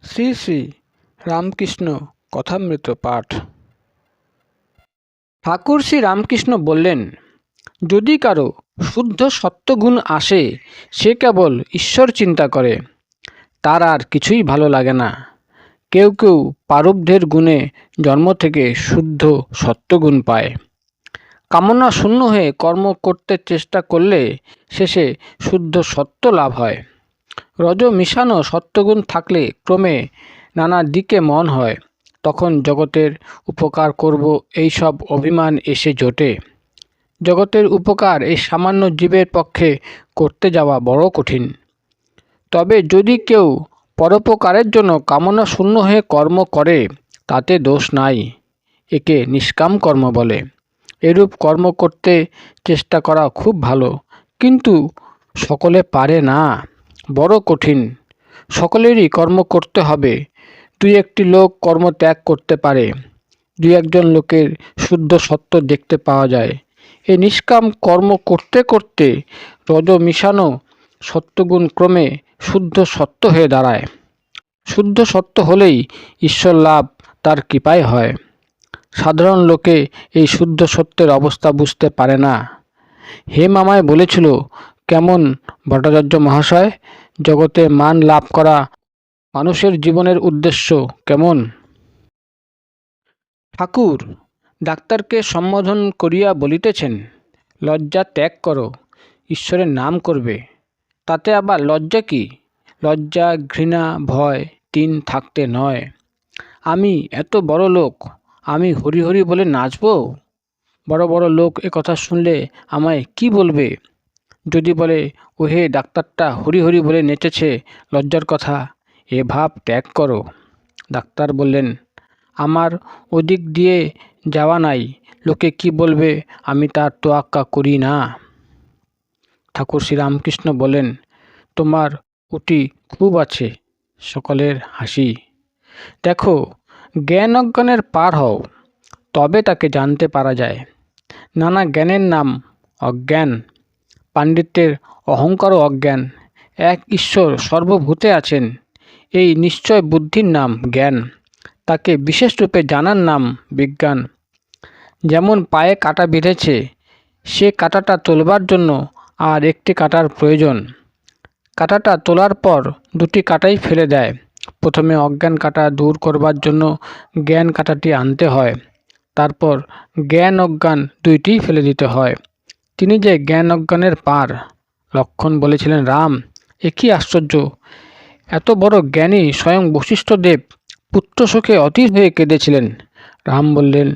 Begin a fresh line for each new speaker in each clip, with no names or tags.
শ্রী শ্রী রামকৃষ্ণ কথামৃত পাঠ। ঠাকুর শ্রী রামকৃষ্ণ বললেন, যদি কারো শুদ্ধ সত্যগুণ আসে, সে কেবল ঈশ্বর চিন্তা করে, তার আর কিছুই ভালো লাগে না। কেউ কেউ প্রারব্ধের গুণে জন্ম থেকে শুদ্ধ সত্যগুণ পায়। কামনা শূন্য হয়ে কর্ম করতে চেষ্টা করলে শেষে শুদ্ধ সত্য লাভ হয়। রজ মিশানো সত্যগুণ থাকলে ক্রমে নানা দিকে মন হয়, তখন জগতের উপকার করব এইসব অভিমান এসে জোটে। জগতের উপকার এই সামান্য জীবের পক্ষে করতে যাওয়া বড় কঠিন। তবে যদি কেউ পরোপকারের জন্য কামনা শূন্য হয়ে কর্ম করে, তাতে দোষ নাই, একে নিষ্কাম কর্ম বলে। এরূপ কর্ম করতে চেষ্টা করা খুব ভালো, কিন্তু সকলে পারে না, বড় কঠিন। সকলেরই কর্ম করতে হবে। দুই একটি লোক কর্ম ত্যাগ করতে পারে, দুই একজন লোকের শুদ্ধ সত্য দেখতে পাওয়া যায়। এই নিষ্কাম কর্ম করতে করতে রজ মিশানো সত্যগুণ ক্রমে শুদ্ধ সত্য হয়ে দাঁড়ায়। শুদ্ধ সত্য হলেই ঈশ্বর লাভ তার কৃপায় হয়। সাধারণ লোকে এই শুদ্ধ সত্যের অবস্থা বুঝতে পারে না। হেম আমায় বলেছিল, কেমন ভট্টাচার্য মহাশয়, জগতে মান লাভ করা মানুষের জীবনের উদ্দেশ্য কেমন? ঠাকুর ডাক্তারকে সম্বোধন করিয়া বলিতেছেন, লজ্জা ত্যাগ করো, ঈশ্বরের নাম করবে। তাতে আবার লজ্জা কি? লজ্জা, ঘৃণা, ভয় তিন থাকতে নয়। আমি এত বড় লোক, আমি হরি হরি বলে নাচব? বড় বড় লোক কথা শুনলে আমায় কি বলবে? যদি বলে, ওহে ডাক্তারটা হরি হরি বলে নেচেছে, লজ্জার কথা, এ ভাব ত্যাগ করো। ডাক্তার বললেন, আমার ওদিক দিয়ে যাওয়া নাই, লোকে কি বলবে আমি তার তোয়াক্কা করি না। ঠাকুর শ্রীরামকৃষ্ণ বলেন, তোমার উটি খুব আছে। সকলের হাসি। দেখো, জ্ঞান অজ্ঞানের পার হও, তবে তাকে জানতে পারা যায়। নানা জ্ঞানের নাম অজ্ঞান। পাণ্ডিত্যের অহংকারও অজ্ঞান। এক ঈশ্বর সর্বভূতে আছেন, এই নিশ্চয় বুদ্ধির নাম জ্ঞান। তাকে বিশেষ রূপে জানার নাম বিজ্ঞান। যেমন পায়ে কাঁটা বিঁধেছে, সে কাঁটাটা তোলবার জন্য আর একটি কাঁটার প্রয়োজন। কাঁটাটা তোলার পর দুটি কাঁটাই ফেলে দেয়। প্রথমে অজ্ঞান কাঁটা দূর করবার জন্য জ্ঞান কাঁটাটি আনতে হয়, তারপর জ্ঞান অজ্ঞান দুইটিই ফেলে দিতে হয়। তিনি যে জ্ঞান অজ্ঞানের পার। লক্ষ্মণ বলেছিলেন, রাম, এ কি আশ্চর্য! এত বড় জ্ঞানী স্বয়ং বশিষ্ঠদেব পুত্র শোকে অধীর হয়ে কেঁদেছিলেন। রাম বললেন,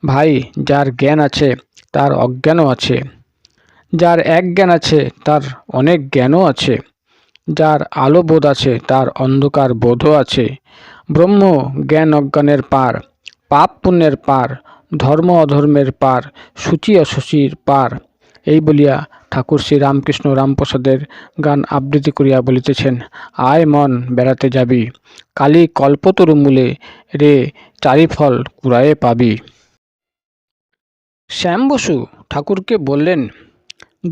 ভাই, যার জ্ঞান আছে তার অজ্ঞানও আছে, যার এক জ্ঞান আছে তার অনেক জ্ঞানও আছে, যার আলো বোধ আছে তার অন্ধকার বোধও আছে। ব্রহ্ম জ্ঞান অজ্ঞানের পার, পাপ পুণ্যের পার, ধর্ম অধর্মের পার, সূচি অসুচির পার। এই বলিয়া ঠাকুর শ্রী রামকৃষ্ণ রামপ্রসাদের গান আবৃত্তি করিয়া বলিতেছেন, আয় মন বেড়াতে যাবি, কালী কল্পতরু মূলে রে চারিফল কুড়ায়ে পাবি। শ্যাম বসু ঠাকুরকে বললেন,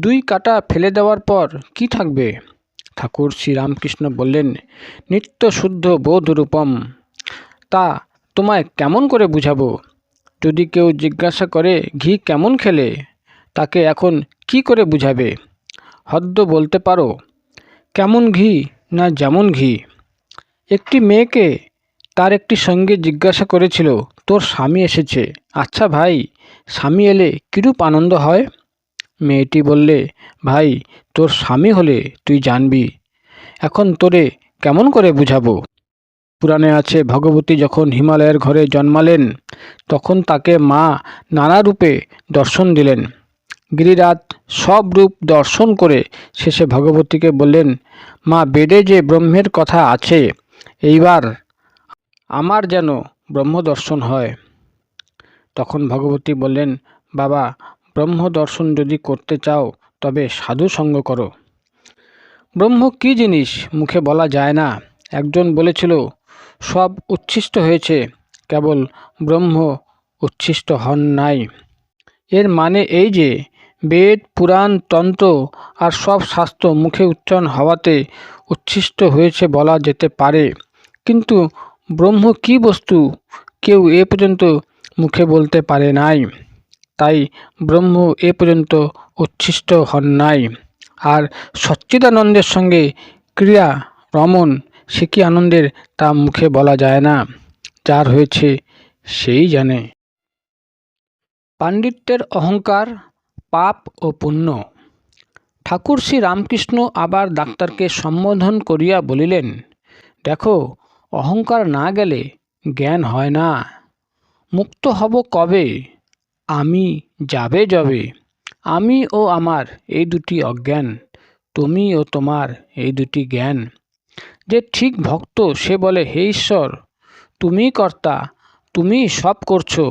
দুই কাঁটা ফেলে দেওয়ার পর কি থাকবে? ঠাকুর শ্রীরামকৃষ্ণ বললেন, নিত্য শুদ্ধ বোধরূপম। তা তোমায় কেমন করে বুঝাবো? যদি কেউ জিজ্ঞাসা করে ঘি কেমন খেলে, তাকে এখন কি করে বুঝাবে? হদ্দ বলতে পারো? কেমন ঘি না যেমন ঘি? একটি মেয়েকে তার একটি সঙ্গী জিজ্ঞাসা করেছিল, তোর স্বামী এসেছে, আচ্ছা ভাই, স্বামী এলে কিরূপ আনন্দ হয়? মেয়েটি বললে, ভাই, তোর স্বামী হলে তুই জানবি। এখন তোরে কেমন করে বুঝাবো? পুরাণে আছে, ভগবতী যখন হিমালয়ের ঘরে জন্মালেন, তখন তাকে মা নানা রূপে দর্শন দিলেন। গিরিরাজ সব রূপ দর্শন করে শেষে ভগবতীকে বললেন, মা, বেদে যে ব্রহ্মের কথা আছে, এইবার আমার যেন ব্রহ্ম দর্শন হয়। তখন ভগবতী বললেন, বাবা, ব্রহ্ম দর্শন যদি করতে চাও তবে সাধু সঙ্গ করো। ব্রহ্ম কী জিনিস মুখে বলা যায় না। একজন বলেছিল, সব উচ্ছিষ্ট হয়েছে, কেবল ব্রহ্ম উচ্ছিষ্ট হন নাই। এর মানে এই যে বেদ, পুরাণ, তন্ত্র আর সব শাস্ত্র মুখে উচ্চারণ হওয়াতে উচ্ছিষ্ট হয়েছে বলা যেতে পারে, কিন্তু ব্রহ্ম কী বস্তু কেউ এ পর্যন্ত মুখে বলতে পারে নাই। তাই ব্রহ্ম এ পর্যন্ত উচ্ছিষ্ট হন নাই। আর সচ্চিদানন্দের সঙ্গে ক্রিয়া রমণ সে কি আনন্দের তা মুখে বলা যায় না। যার হয়েছে সেই জানে। পাণ্ডিত্যের অহংকার, পাপ ও পুণ্য। ঠাকুর শ্রী রামকৃষ্ণ আবার ডাক্তারকে সম্বোধন করিয়া বলিলেন, দেখো, অহংকার না গেলে জ্ঞান হয় না। মুক্ত হব কবে? আমি যাবে যবে। আমি ও আমার এই দুটি অজ্ঞান, তুমি ও তোমার এই দুটি জ্ঞান। যে ঠিক ভক্ত সে বলে, হে ঈশ্বর, তুমিই কর্তা, তুমিই সব করছো,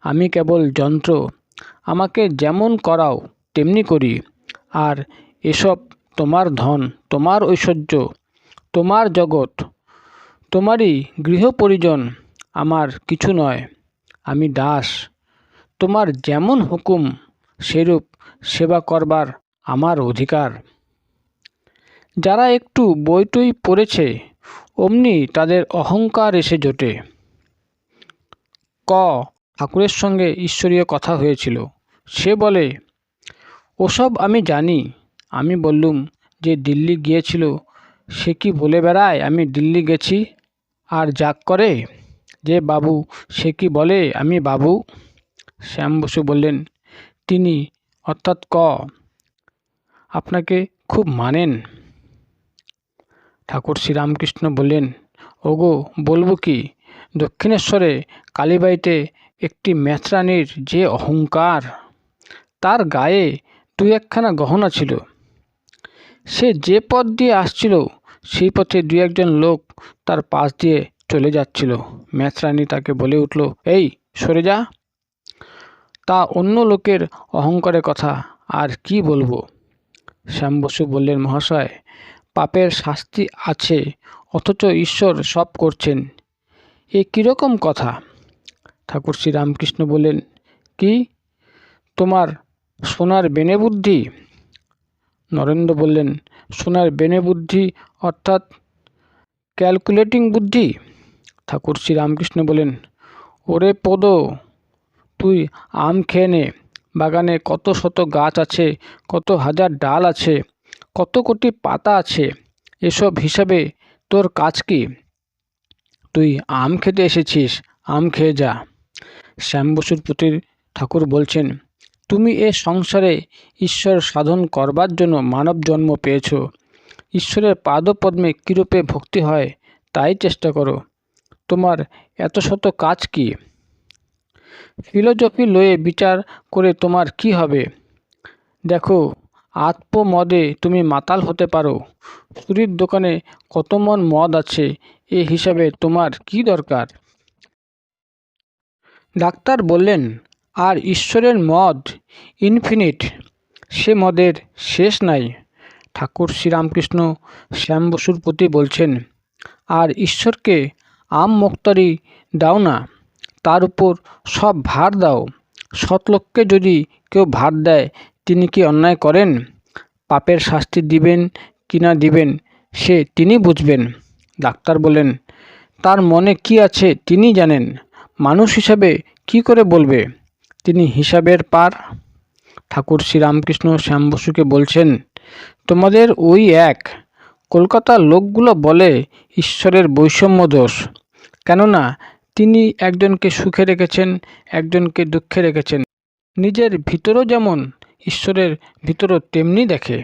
আমি কেবল যন্ত্র, আমাকে যেমন করাও তেমনি করি। আর এসব তোমার ধন, তোমার ঐশ্বর্য, তোমার জগৎ, তোমারই গৃহ পরিজন, আমার কিছু নয়। আমি দাস, তোমার যেমন হুকুম সেরূপ সেবা করবার আমার অধিকার। যারা একটু বইটই পড়েছে অমনি তাদের অহংকার এসে জোটে। ঠাকুরের সঙ্গে ঈশ্বরীয় কথা হয়েছিল। সে বলে, ওসব আমি জানি। আমি বললুম, যে দিল্লি গিয়েছিল সে কি বলে বেড়ায় আমি দিল্লি গেছি আর জাগ করে? যে বাবু সে কি বলে আমি বাবু? শ্যাম বসু বললেন, তিনি অর্থাৎ আপনাকে খুব মানেন। ঠাকুর শ্রীরামকৃষ্ণ বললেন, ওগো বলবো কি, দক্ষিণেশ্বরে কালীবাড়িতে একটি মেথরানির যে অহংকার! তার গায়ে দু একখানা গহনা ছিল। সে যে পথ দিয়ে আসছিল সেই পথে দু একজন লোক তার পাশ দিয়ে চলে যাচ্ছিল। মেথরানি তাকে বলে উঠল, এই সরে যা। তা অন্য লোকের অহংকারের কথা আর কি বলবো। শ্যাম বসু বললেন, মহাশয়, পাপের শাস্তি আছে অথচ ঈশ্বর সব করছেন, এ কীরকম কথা? ঠাকুর শ্রী রামকৃষ্ণ বললেন, কি তোমার সোনার বেনে বুদ্ধি? নরেন্দ্র বললেন, সোনার বেনে বুদ্ধি অর্থাৎ ক্যালকুলেটিং বুদ্ধি। ঠাকুর শ্রী রামকৃষ্ণ বললেন, ওরে পদ, তুই আম খেয়ে নে। বাগানে কত শত গাছ আছে, কত হাজার ডাল আছে, কত কোটি পাতা আছে, এসব হিসাবে তোর কাজ কি? তুই আম খেতে এসেছিস, আম খেয়ে যা। শ্যাম বসুর প্রতি ঠাকুর বলছেন, তুমি এ সংসারে ঈশ্বর সাধন করবার জন্য মানব জন্ম পেয়েছ। ঈশ্বরের পাদপদ্মে কীরূপে ভক্তি হয় তাই চেষ্টা করো। তোমার এত শত কাজ কি? ফিলোজফি লয়ে বিচার করে তোমার কি হবে? দেখো, আত্মমদে তুমি মাতাল হতে পারো। চুরির দোকানে কত মন মদ আছে, এ হিসাবে তোমার কি দরকার? ডাক্তার বললেন, আর ঈশ্বরের মদ ইনফিনিট, সে মদের শেষ নাই। ঠাকুর শ্রীরামকৃষ্ণ শ্যাম বসুর প্রতি বলছেন, আর ঈশ্বরকে আম মোক্তারি দাও না, তার উপর সব ভার দাও। সৎলোককে যদি কেউ ভার দেয় তিনি কি অন্যায় করেন? পাপের শাস্তি দিবেন কি না দিবেন সে তিনি বুঝবেন। ডাক্তার বলেন, তার মনে কি আছে তিনি জানেন, মানুষ হিসাবে কি করে বলবে? তিনি হিসাবের পার। ঠাকুর শ্রীরামকৃষ্ণ শ্যাম বসুকে বলছেন, তোমাদের ওই এক। কলকাতার লোকগুলো বলে ঈশ্বরের বৈষম্য দোষ, কেননা তিনি একজনকে সুখে রেখেছেন, একজনকে দুঃখে রেখেছেন। নিজের ভিতরও যেমন ঈশ্বরের ভিতরও তেমনি দেখে।